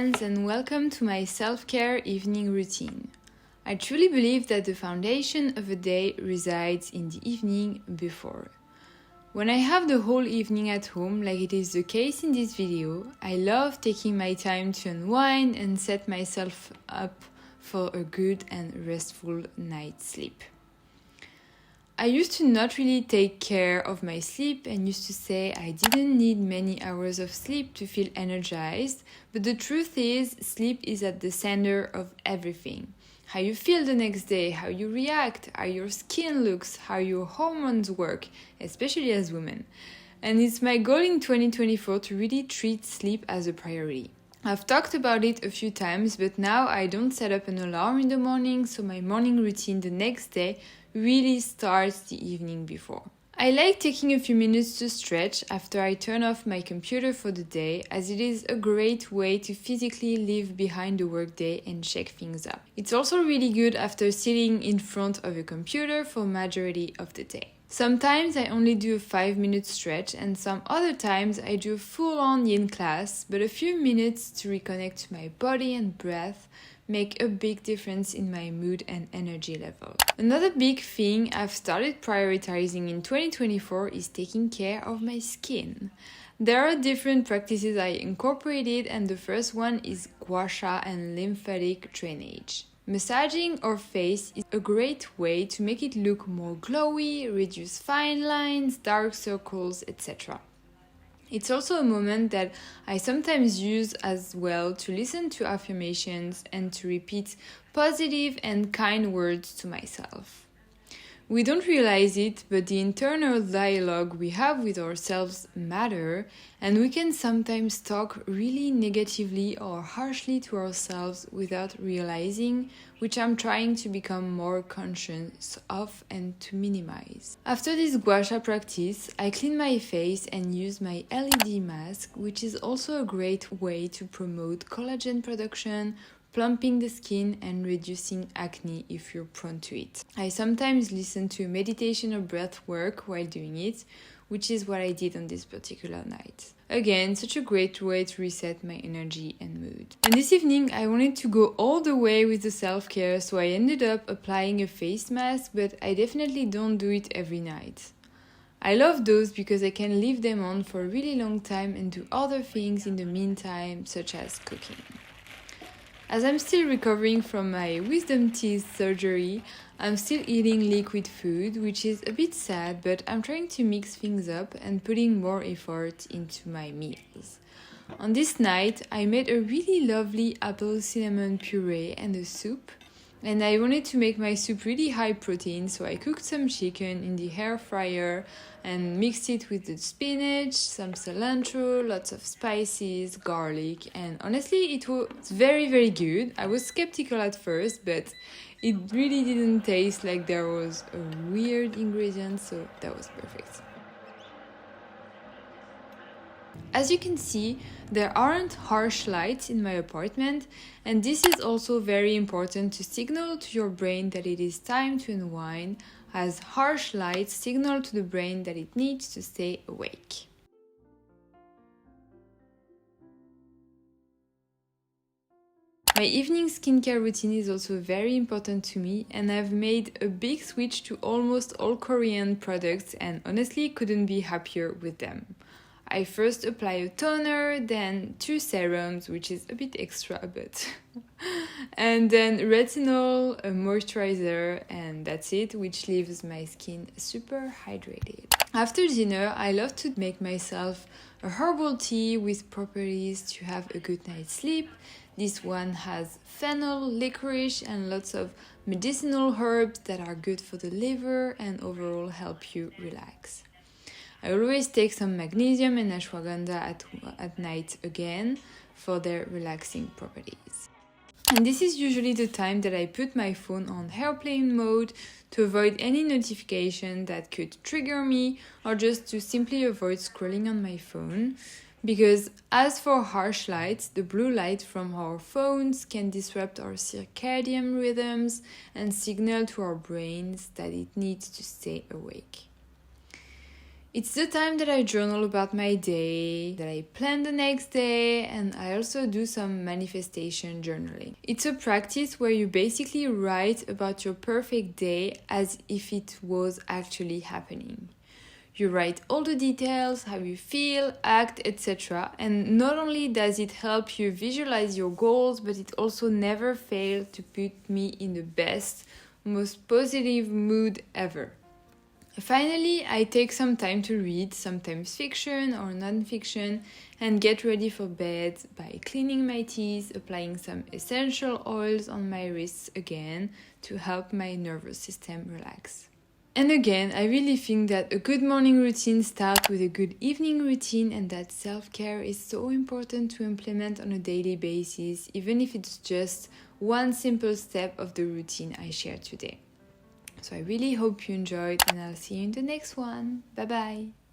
friends, and welcome to my self-care evening routine. I truly believe that the foundation of a day resides in the evening before. When I have the whole evening at home, like it is the case in this video, I love taking my time to unwind and set myself up for a good and restful night's sleep. I used to not really take care of my sleep and used to say I didn't need many hours of sleep to feel energized, but the truth is, sleep is at the center of everything. How you feel the next day, how you react, how your skin looks, how your hormones work, especially as women. And it's my goal in 2024 to really treat sleep as a priority. I've talked about it a few times, but now I don't set up an alarm in the morning, so my morning routine the next day really starts the evening before. I like taking a few minutes to stretch after I turn off my computer for the day, as it is a great way to physically leave behind the workday and shake things up. It's also really good after sitting in front of a computer for majority of the day. Sometimes I only do a 5-minute stretch, and some other times I do a full-on yin class, but a few minutes to reconnect to my body and breath make a big difference in my mood and energy level. Another big thing I've started prioritizing in 2024 is taking care of my skin. There are different practices I incorporated, and the first one is gua sha and lymphatic drainage. Massaging our face is a great way to make it look more glowy, reduce fine lines, dark circles, etc. It's also a moment that I sometimes use as well to listen to affirmations and to repeat positive and kind words to myself. We don't realize it, but the internal dialogue we have with ourselves matter, and we can sometimes talk really negatively or harshly to ourselves without realizing, which I'm trying to become more conscious of and to minimize. After this gua sha practice, I clean my face and use my LED mask, which is also a great way to promote collagen production, plumping the skin and reducing acne if you're prone to it. I sometimes listen to meditation or breath work while doing it, which is what I did on this particular night. Again, such a great way to reset my energy and mood. And this evening I wanted to go all the way with the self-care, so I ended up applying a face mask, but I definitely don't do it every night. I love those because I can leave them on for a really long time and do other things in the meantime, such as cooking. As I'm still recovering from my wisdom teeth surgery, I'm still eating liquid food, which is a bit sad, but I'm trying to mix things up and putting more effort into my meals. On this night, I made a really lovely apple cinnamon puree and a soup, and I wanted to make my soup really high protein, so I cooked some chicken in the air fryer and mixed it with the spinach, some cilantro, lots of spices, garlic, and honestly it was very good. I was skeptical at first, but it really didn't taste like there was a weird ingredient, so that was perfect. As you can see, there aren't harsh lights in my apartment, and this is also very important to signal to your brain that it is time to unwind, as harsh lights signal to the brain that it needs to stay awake. My evening skincare routine is also very important to me, and I've made a big switch to almost all Korean products and honestly couldn't be happier with them. I first apply a toner, then 2 serums, which is a bit extra, but and then retinol, a moisturizer, and that's it, which leaves my skin super hydrated. After dinner, I love to make myself a herbal tea with properties to have a good night's sleep. This one has fennel, licorice, and lots of medicinal herbs that are good for the liver and overall help you relax. I always take some magnesium and ashwagandha at night again for their relaxing properties. And this is usually the time that I put my phone on airplane mode to avoid any notification that could trigger me, or just to simply avoid scrolling on my phone. Because as for harsh lights, the blue light from our phones can disrupt our circadian rhythms and signal to our brains that it needs to stay awake. It's the time that I journal about my day, that I plan the next day, and I also do some manifestation journaling. It's a practice where you basically write about your perfect day as if it was actually happening. You write all the details, how you feel, act, etc. And not only does it help you visualize your goals, but it also never fails to put me in the best, most positive mood ever. Finally, I take some time to read, sometimes fiction or non-fiction, and get ready for bed by cleaning my teeth, applying some essential oils on my wrists again to help my nervous system relax. And again, I really think that a good morning routine starts with a good evening routine, and that self-care is so important to implement on a daily basis, even if it's just one simple step of the routine I shared today. So I really hope you enjoyed, and I'll see you in the next one. Bye bye!